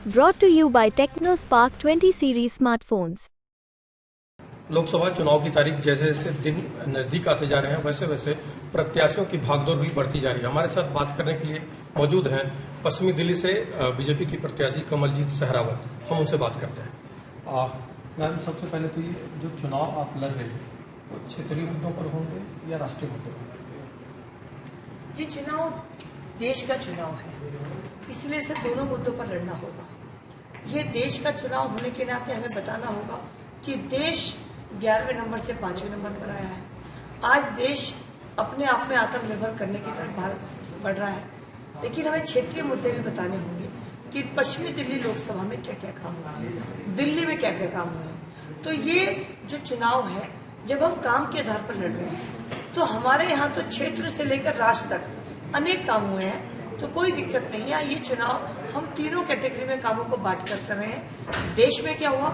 Brought to you by TechnoSpark 20 series smartphones. Lok Sabha चुनाव की तारीख जैसे जैसे दिन नजदीक आते जा रहे हैं वैसे वैसे प्रत्याशियों की भागदौड़ भी बढ़ती जा रही है। हमारे साथ बात करने के लिए मौजूद हैं पश्चिमी दिल्ली से बीजेपी की प्रत्याशी कमलजीत सहरावत। हम उनसे बात करते हैं। मैम, सबसे पहले तो ये जो चुनाव आप लड़ रहे हैं वो क्षेत्रीय मुद्दों पर होंगे या राष्ट्रीय मुद्दों पर? ये चुनाव देश का चुनाव है, इसलिए से दोनों मुद्दों पर लड़ना होगा। ये देश का चुनाव होने के नाते हमें बताना होगा कि देश 11वें नंबर से 5वें नंबर पर आया है। आज देश अपने आप में आत्मनिर्भर करने की तरफ भारत बढ़ रहा है, लेकिन हमें क्षेत्रीय मुद्दे भी बताने होंगे कि पश्चिमी दिल्ली लोकसभा में क्या क्या काम हुआ है, दिल्ली में क्या क्या काम हुआ है। तो ये जो चुनाव है, जब हम काम के आधार पर लड़ रहे हैं तो हमारे यहाँ तो क्षेत्र से लेकर राज्य तक अनेक काम हुए हैं, तो कोई दिक्कत नहीं है। ये चुनाव हम तीनों कैटेगरी में कामों को बांट कर रहे हैं। देश में क्या हुआ,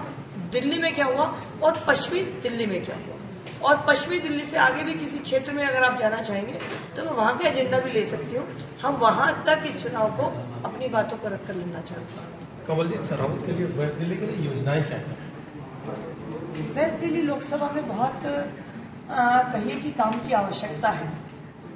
दिल्ली में क्या हुआ और पश्चिमी दिल्ली में क्या हुआ। और पश्चिमी दिल्ली से आगे भी किसी क्षेत्र में अगर आप जाना चाहेंगे तो मैं वहां का एजेंडा भी ले सकती हूँ। हम वहां तक इस चुनाव को अपनी बातों को रखकर लेना चाहते हैं। कमलजीत सहरावत के लिए वेस्ट दिल्ली के लिए योजनाएं क्या है? वेस्ट दिल्ली लोकसभा में बहुत कहिए कि काम की आवश्यकता है।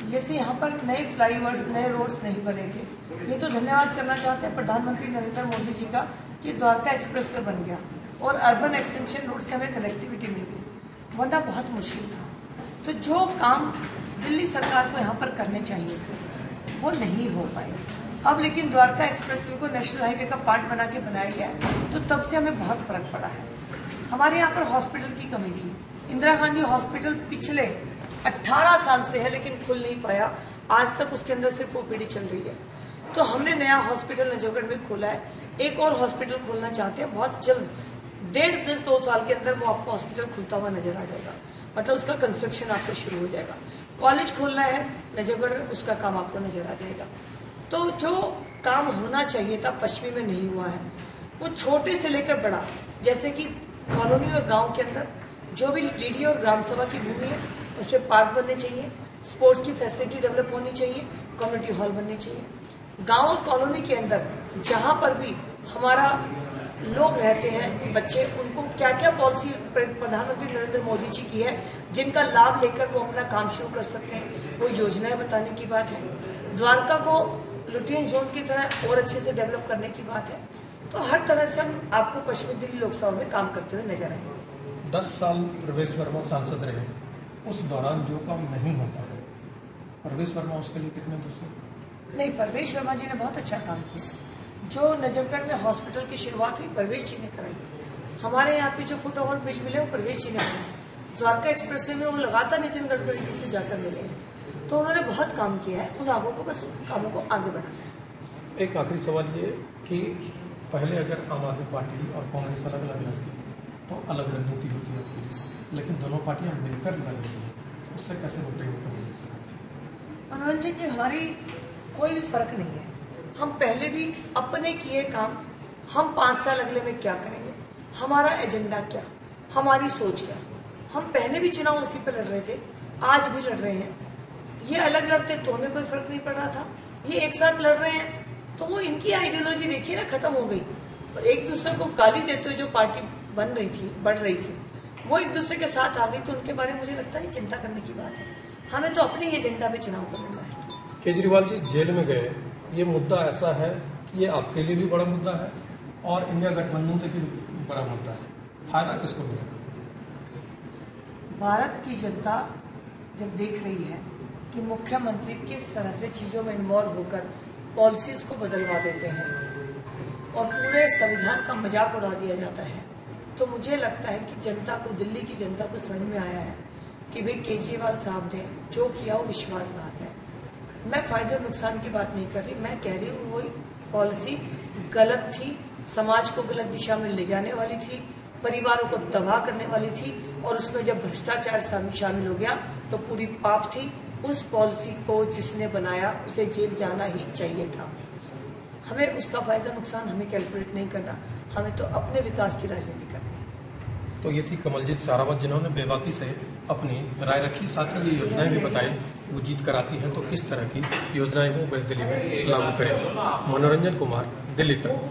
जैसे यहाँ पर नए फ्लाईओवर्स, नए रोड्स नहीं बने थे, ये तो धन्यवाद करना चाहते हैं प्रधानमंत्री नरेंद्र मोदी जी का कि द्वारका एक्सप्रेस वे बन गया और अर्बन एक्सटेंशन रोड से हमें कनेक्टिविटी मिल गई, वरना बहुत मुश्किल था। तो जो काम दिल्ली सरकार को यहाँ पर करने चाहिए थे वो नहीं हो पाए। अब लेकिन द्वारका एक्सप्रेस वे को नेशनल हाईवे का पार्ट बना के बनाया गया है, तो तब से हमें बहुत फर्क पड़ा है। हमारे यहाँ पर हॉस्पिटल की कमी थी। इंदिरा गांधी हॉस्पिटल पिछले 18 साल से है लेकिन खुल नहीं पाया। आज तक उसके अंदर सिर्फ ओपीडी चल रही है। तो हमने नया हॉस्पिटल नजफगढ़ में खोला है, एक और हॉस्पिटल खोलना चाहते हैं बहुत जल्द। 1.5 से 2 साल के अंदर वो आपको हॉस्पिटल खुलता हुआ नजर आ जाएगा, मतलब उसका कंस्ट्रक्शन आपको शुरू हो जाएगा। कॉलेज खोलना है नजफगढ़ में, उसका काम आपको नजर आ जाएगा। तो जो काम होना चाहिए था पश्चिमी में नहीं हुआ है, वो छोटे से लेकर बड़ा, जैसे कि कॉलोनी और गांव के अंदर जो भी डीडी और ग्राम सभा की भूमि है उस पर पार्क बनने चाहिए, स्पोर्ट्स की फैसिलिटी डेवलप होनी चाहिए, कम्युनिटी हॉल बनने चाहिए। गांव और कॉलोनी के अंदर जहां पर भी हमारा लोग रहते हैं, बच्चे, उनको क्या क्या पॉलिसी प्रधानमंत्री नरेंद्र मोदी जी की है जिनका लाभ लेकर वो अपना काम शुरू कर सकते हैं, वो योजनाएं बताने की बात है। द्वारका को लुटियन जोन की तरह और अच्छे से डेवलप करने की बात है। तो हर तरह से हम आपको पश्चिमी दिल्ली लोकसभा में काम करते हुए नजर आएंगे। 10 साल प्रवेश वर्मा सांसद रहे, उस दौरान जो काम नहीं हो पाया, प्रवेश वर्मा उसके लिए कितने दूसरे? नहीं, प्रवेश वर्मा जी ने बहुत अच्छा काम किया। जो नजफगढ़ में हॉस्पिटल की शुरुआत हुई प्रवेश जी ने कराई। हमारे यहाँ पे जो फुट ओवर ब्रिज मिले वो प्रवेश जी ने बनाए। द्वारका एक्सप्रेस वे में वो लगातार नितिन गडकरी जी से जाकर मिले हैं, तो उन्होंने बहुत काम किया है। उन आगों को बस कामों को आगे बढ़ाना है। एक आखिरी सवाल ये कि पहले अगर आम आदमी पार्टी और कांग्रेस अलग अलग लड़ती तो अलग रणनीति होती है, लेकिन दोनों पार्टियां मिलकर लड़ रही हैं, उससे कैसे निपटेंगे? मनोरंजन जी, हमारी कोई भी फर्क नहीं है। हम पहले भी अपने किए काम, हम 5 साल अगले में क्या करेंगे, हमारा एजेंडा क्या, हमारी सोच क्या। हम पहले भी चुनाव उसी पर लड़ रहे थे, आज भी लड़ रहे हैं। ये अलग लड़ते तो हमें कोई फर्क नहीं पड़ रहा था, ये एक साथ लड़ रहे हैं तो वो इनकी आइडियोलॉजी देखिए ना खत्म हो गई। और एक दूसरे को गाली देते हुए जो पार्टी बन रही थी, बढ़ रही थी, वो एक दूसरे के साथ आ गई, तो उनके बारे में मुझे लगता नहीं चिंता करने की बात है। हमें तो अपने एजेंडा पे चुनाव करना है। केजरीवाल जी जेल में गए, ये मुद्दा ऐसा है कि ये आपके लिए भी बड़ा मुद्दा है और इंडिया गठबंधन के लिए बड़ा मुद्दा है। फायदा किसको मिलेगा? भारत की जनता जब देख रही है कि मुख्यमंत्री किस तरह से चीजों में इन्वॉल्व होकर पॉलिसीज को बदलवा देते हैं और पूरे संविधान का मजाक उड़ा दिया जाता है, तो मुझे लगता है कि जनता को, दिल्ली की जनता को समझ में आया है कि भाई केजरीवाल साहब ने जो किया वो विश्वासघात है। मैं फायदे और नुकसान की बात नहीं कर रही, मैं कह रही हूँ वही पॉलिसी गलत थी, समाज को गलत दिशा में ले जाने वाली थी, परिवारों को तबाह करने वाली थी, और उसमें जब भ्रष्टाचार शामिल हो गया तो पूरी पाप थी। उस पॉलिसी को जिसने बनाया उसे जेल जाना ही चाहिए था। हमें उसका फायदा नुकसान हमें कैलकुलेट नहीं करना, हमें तो अपने विकास की राजनीति करनी है। तो ये थी कमलजीत सहरावत, जिन्होंने बेबाकी से अपनी राय रखी, साथ ही ये योजनाएं भी बताई कि वो जीत कर आती हैं तो किस तरह की योजनाएं वो वेस्ट दिल्ली में लागू करेंगे। मनोरंजन कुमार, दिल्ली तक।